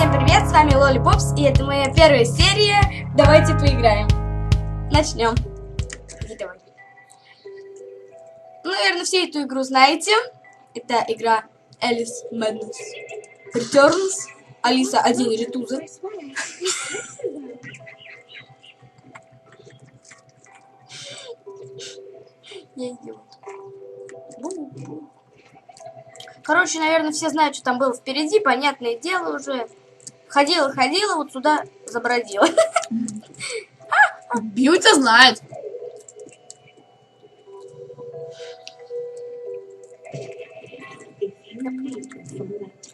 Всем привет, с вами Лолипопс, и это моя первая серия. Давайте поиграем. Начнем. Давай. Наверное, все эту игру знаете. Это игра Alice Madness Returns. Алиса 1 Ретуза. Я идиот. Короче, наверное, все знают, что там было впереди. Понятное дело уже. Ходила, вот сюда забродила. Бьюти знает.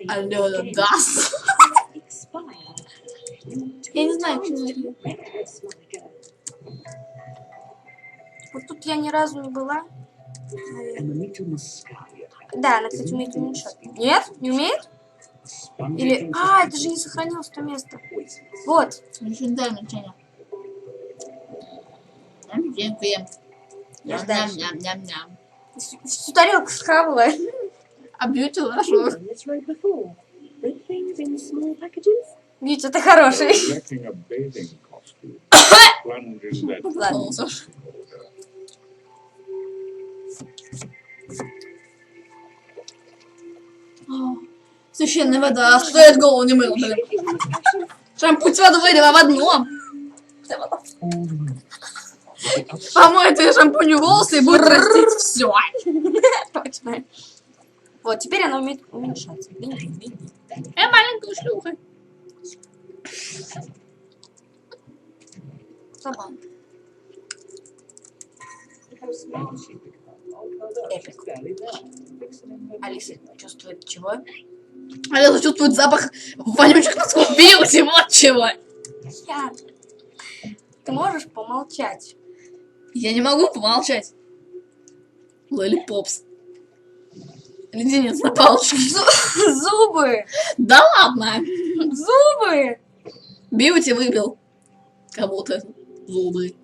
Алло, газ. Я не знаю, что это. Вот тут я ни разу не была. Да, она, кстати, умеет уменьшать. Нет? Не умеет? Или... А, это же не сохранилось то место. Вот. Дай уменьшение. Ням-ням-ням-ням. Всю тарелку схавала. А бьюти хорошо. Бьюти, это хороший. Ладно. Священная вода. Что я голову не мыл, блин? Шампунь с водой, два в одном. Помой ты шампунью волосы и будет растить все. Точно. Вот, теперь она умеет уменьшаться. Маленькая шлюха. Забавно. Алиса чувствует чего? Алиса чувствует запах вонючих носков бьюти, вот чего. Ты можешь помолчать? Я не могу помолчать. Лолипопс. Леденец на палочке. Зубы! Да ладно. Зубы! Бьюти выбил кого-то зубы.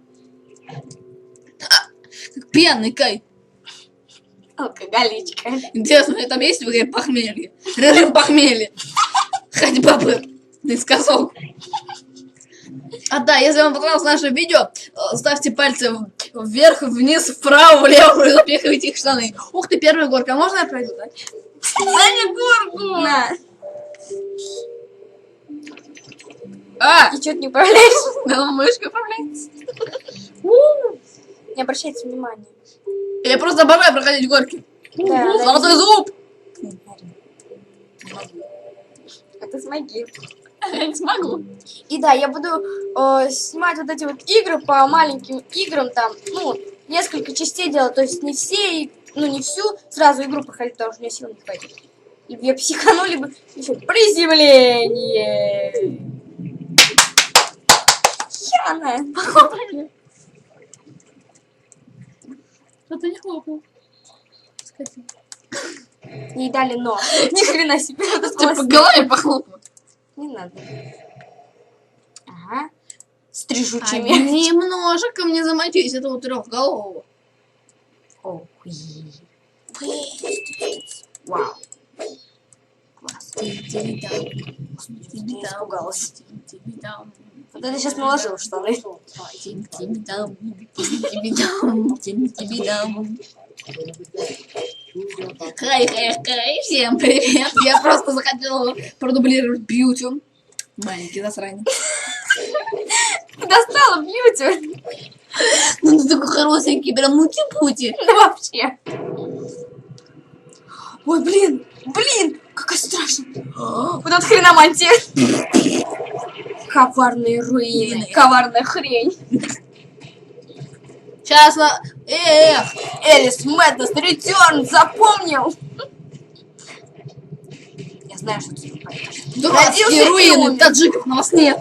Как пьяный Кай. Алкоголичка. Интересно, у там есть время похмелья? Режим похмелья. Ходьба бы наискосок. А да, если вам понравилось наше видео, ставьте пальцы вверх, вниз, вправо, влево и запихивайте их в штаны. Ух ты, первая горка. Можно я пройду, да? Да не горку! На. А! И что ты не управляешь? Да, мышка управляется. Не обращайте внимания. Я просто обожаю проходить горки. Да, Золотой зуб! А ты смоги. Я не смогу. И да, я буду снимать вот эти вот игры по маленьким играм, там, ну, несколько частей делать, то есть не все, ну, не всю сразу игру проходить, потому что у меня сил не хватит. Либо я психану, либо еще приземление. Яна. Что-то не хлопнул. Ей дали но. Ни хрена себе. Ты по голове похлопнул. Не надо. Ага. Стрижучими. Немножко мне замочить эту трехголового. О, вау. Класс. Испугалась. Вот это сейчас наложил штаны. Хай, всем привет. Я просто захотела продублировать бьюти. Маленький засранец. Достала бьюти. Ну ты такой хорошенький, прям мути-пути. Да вообще. Ой, блин, какая страшная. Вот это хреномантия. Коварные руины. Коварная хрень. Сейчас на... Alice Madness Return, запомнил? Я знаю, что ты дурацкие руины, таджиков на вас нет.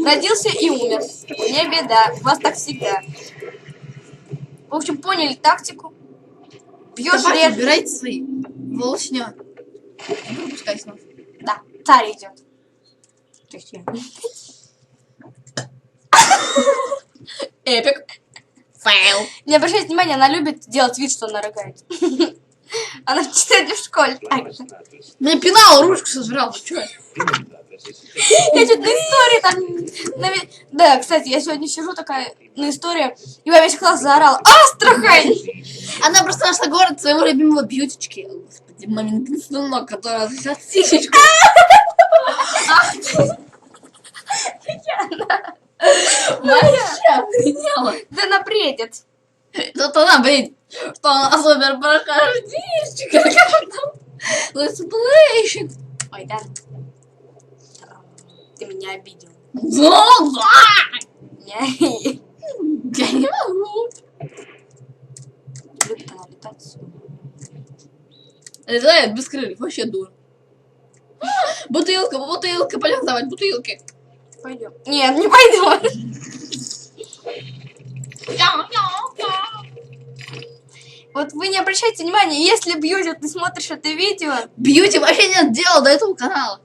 Родился и умер. Не беда, у вас так всегда. В общем, поняли тактику. Бьешь, режешь. Убирайте свои волосня. Не пропускайте нас. Да, царь идет. То есть я. Эпик. Фейл. Не обращайте внимания, она любит делать вид, что она рыгает. Она читает в школе также. Мне пенал ручку сожрал, ты чё? Я чуть на истории там... Да, кстати, я сегодня сижу такая на истории, и во весь класс заорал: Астрахань! Она просто нашла город своего любимого бьютички. Господи, мамин сынок, который отсосет сисечку. Ах ты! Вообще охренела. Да она бредит. Тут она бредит, что она супер прохождичка. Как там? Летсплейщик. Ой, да. Ты меня обидел. Я Я не могу. люблю налетать. Летает без крыльев, вообще дура. Бутылка, пойдем давать бутылки. Пойдем. Нет, не пойдем. Вот вы не обращайте внимания, если Бьюти, ты смотришь это видео, Бьюти вообще нет дела до этого канала.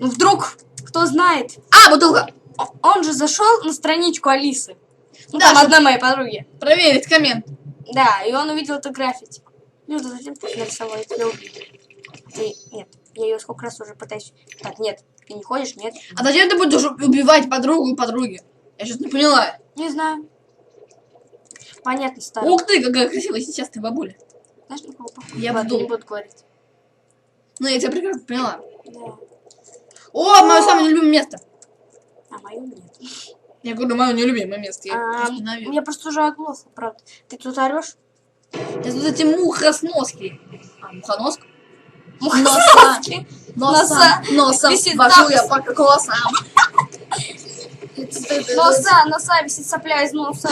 ну вдруг, кто знает, А, бутылка. он же зашел на страничку Алисы. Ну, Да, там чтоб- одной моей подруги. Проверить коммент. Да, и он увидел это граффити. Ну, да зачем ты нарисовал, я тебя убью. Ты, нет, я ее сколько раз уже пытаюсь... Так, нет, ты не ходишь, нет? А зачем ты будешь убивать подругу подруги? Я сейчас не поняла. Не знаю. Понятно, старый. Ух ты, какая красивая сейчас ты бабуля. Знаешь, на кого похож? Я Ладно, вдул. не буду говорить. Ну, я тебя прекрасно поняла. Да. О, мое самое любимое место. А мою нет. Я говорю, мое нелюбимое место. Я А, просто ненавижу. я просто уже оглохла, правда. Ты тут орешь? Это вот эти мухосноски. А, мухоноска? Мухосноски. Носа. Висит Вожу я запись. по кокосам. Носа висит сопля из носа.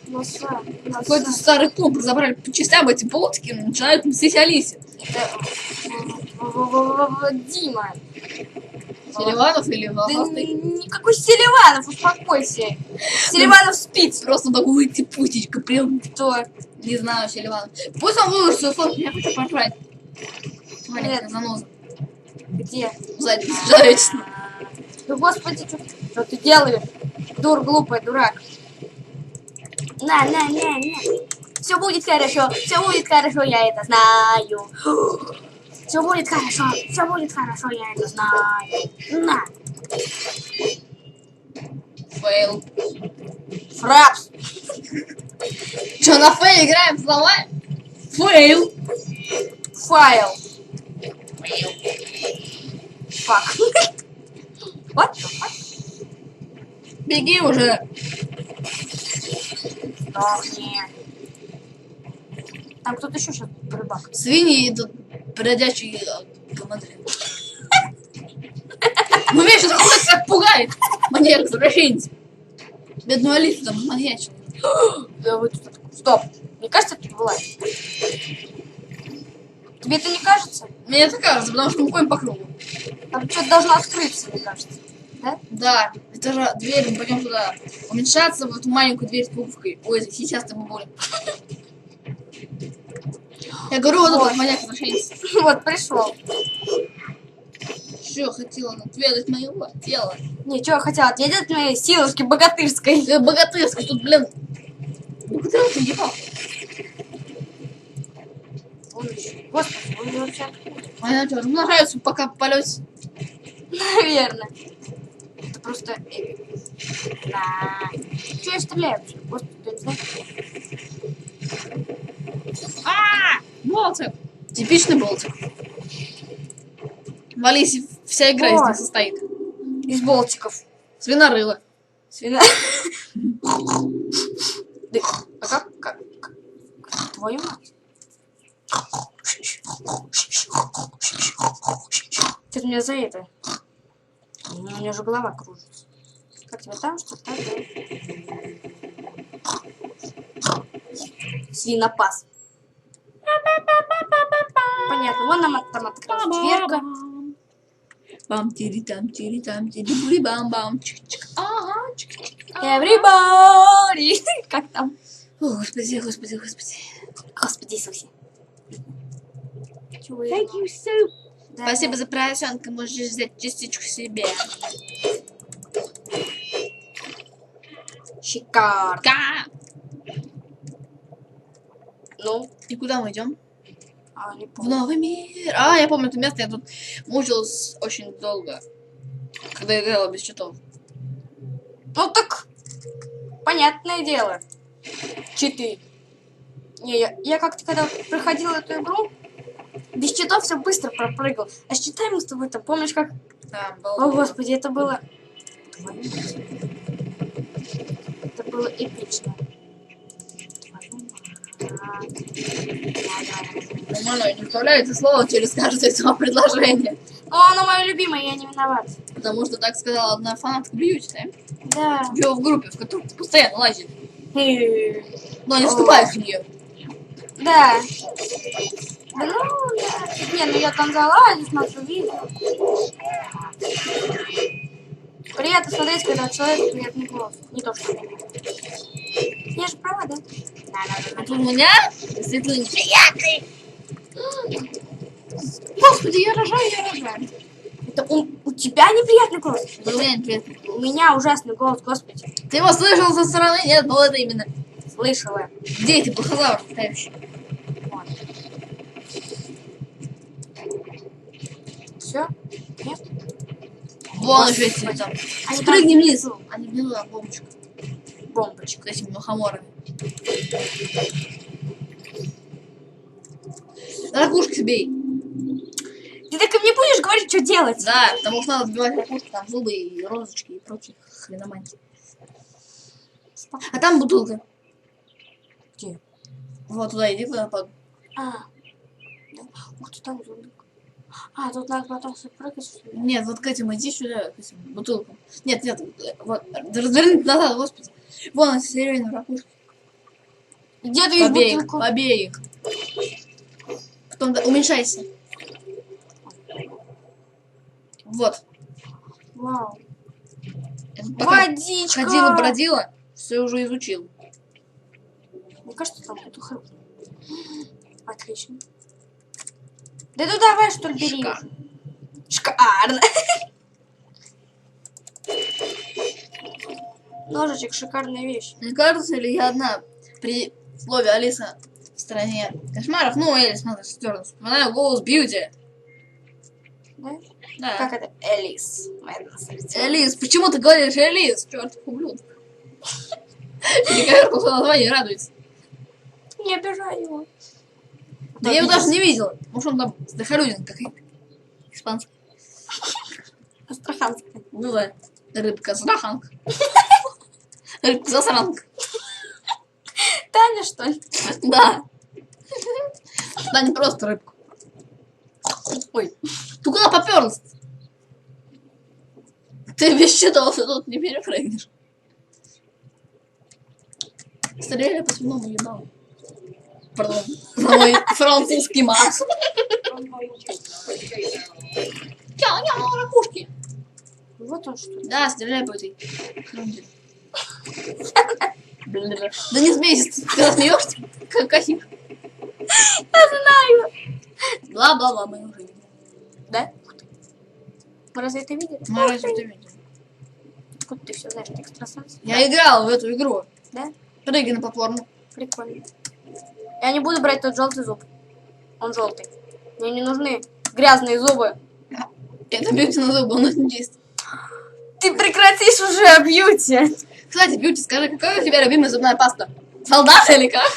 Носа. Какой-то старый клуб разобрали по частям эти болтики и начинают мстить Алисе. Дима. Селиванов или Да Волховский? никакой Селиванов, успокойся. Селиванов спит. Просто такой типутечка прям. Кто? Не знаю, Селиванов. Пусть он выложит свою фотку, я хочу поржать. Маленькая Нет. заноза. Где? Сзади, человечественно. Ну, господи, что ты делаешь? Дур, глупый, дурак. На. Все будет хорошо, я это знаю. Все будет хорошо, я это знаю. На. Фейл. Фрапс. Че, на фейл играем слова? Фейл. Файл. Фак. Вот. Беги уже. Сдохни. Там кто-то еще сейчас рыбак. Свиньи идут бродячие командиры. Ну, меня сейчас какой-то так пугает. Маньяк, извращенец. Бедную Алису там маньячил. Да вы тут... Стоп. Мне кажется, ты была. Тебе это не кажется? Мне это кажется, потому что мы ходим по кругу. Там что-то должно открыться, мне кажется. Да? Да, это же дверь, мы пойдем туда. Уменьшаться в эту маленькую дверь с пуговкой. Ой, сейчас ты бабуля. Я говорю, вот этот маньяк извращенец. Вот, пришел. Что хотела отведать моего тела? Не, что я хотела отъедет моей силушки богатырской. Богатырский, тут, блин. Богатырский ебал. Он еще. Господи, он вообще откуда? Они что, размножаются пока в полете? Наверное. Это просто... Да. Че я стреляю вообще? Господи, ты не знаешь? Болтик. Типичный болтик. В Алисе вся игра из них состоит. Из болтиков. Свинорыло. Свина... Да, а как? Твою мать. Что-то меня за это. У меня уже голова кружится. Как тебя там, что так? Да? Свинопас. Понятно. Вон нам там открылась дверка. Бам тири там тири бам бам чик чик. Ага, чик чик. Everybody. Как там? О, господи. Господи Иисусе. Чего я? Thank you so. Да, Спасибо да. за поросенка, можешь взять частичку себе. Шикарно. Ка. Ну, И куда мы идем? не В помню. новый мир. А, я помню это место, я тут мучилась очень долго, когда играла без читов. Ну так, понятное дело. Читы. Не, я как-то когда проходила эту игру, без читов все быстро пропрыгал. А с читами мы с тобой там, помнишь как? Да, О, господи, это было... Это было эпично. Нормально, не вставляю это слово через каждое слово предложение. Но оно мое любимое, я не виноват. Потому что так сказала одна фанатка Бьюти, да? Да. Ее в группе, в которой ты постоянно лазишь. Э, Но не вступаешь в нее. Да. Да ну, да. Не, ну я там залазю, смотрю видео. Приятно смотреть, когда человек приятный голос. Не то, что мне. Я же права, да? А тут у меня действительно неприятный. Господи, я рожаю. Это у тебя неприятный голос? Да у меня неприятный. У меня ужасный голос, господи. Ты его слышал со стороны? Нет, ну это именно. Слышала. Где эти плохозавры летающие? Все? Нет? Вон еще эти там. Они Спрыгни там вниз. внизу. Они внизу, а бомбочка. Бомбочка. С этими мухоморами. Ракушки бей. Ты так и мне будешь говорить, что делать? Да, потому что надо сбивать ракушки, там зубы и розочки и прочие хреномантии. А там бутылка. Где? Вот туда иди, куда под... А. Да. Ух ты, там зубик. А, тут надо потом прыгать, что ли? Нет, вот к этим иди сюда, к этим бутылкам. Нет, вот, разверните назад, господи. Вон эти серебряные ракушки. Где ты видишь Побей их, бутылку? побей их. Потом уменьшайся. Вот. Вау. Это пока Водичка! ходила-бродила, все уже изучил. Мне кажется, там эту хрю. Отлично. Да ну давай, что ли, бери. Шикарно. Шикарно. Ножичек, шикарная вещь. Не кажется ли я одна при слове Алиса в стране кошмаров? Ну, Элис, надо стерну. Вспоминаю голос Бьюти. Да? Да. Как это? Элис. Элис, почему ты говоришь Элис? Черт, ублюдок. Перековеркал свое название, радуется. Не обижай его. Да я его даже не видела. Может, он там Захарудин, как испанский. Астраханская. Ну да. Рыбка засранка. Рыбка засранка. Таня, что ли? Да. Да, не просто рыбку. Ой. Ты куда попёрлась? Ты без щитов тут не перепрыгнешь. Стреляли по свиному ебалу. Пардон. За мой французский Макс. Тя-ня, ракушки. Вот он что ли. Да, стреляй по этой. Да не смейся, ты когда смеешься, как косик. Я знаю. Бла-бла-бла, мы уже видели. Да? Мы разве это видели? Мы разве это видели? Откуда ты все знаешь, ты экстрасенс? Я играл в эту игру. Да? Прыгай на платформу. Прикольно. Я не буду брать тот желтый зуб. Он желтый. Мне не нужны грязные зубы. Это Бьюти на зубы, он очень чист. Ты прекратишь уже, Бьюти. Кстати, Бьюти, скажи, какая у тебя любимая зубная паста? Солдат или как?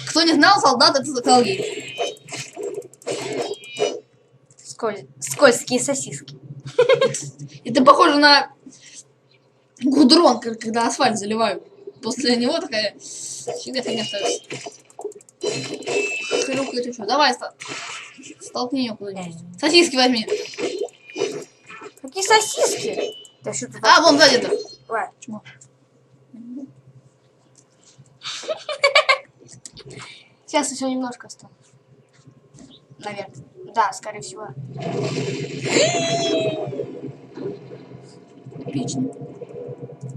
Кто не знал, солдат это заколги. Скользкие сосиски. И ты похожа на гудрон, когда асфальт заливают. После него такая фигня остается. Хрюкает еще. Давай, столкни ее куда-нибудь. Сосиски возьми. Какие сосиски? Да что ты А, вон сзади-то. Давай. Чмо. Сейчас еще немножко осталось. Наверное. Да, скорее всего. Эпично.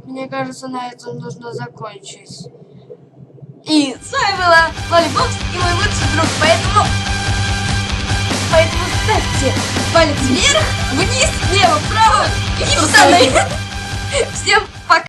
Мне кажется, на этом нужно закончить. И с вами была Лолибокс и мой лучший друг. Поэтому ставьте палец вверх, вниз, влево, вправо и в штаны. Всем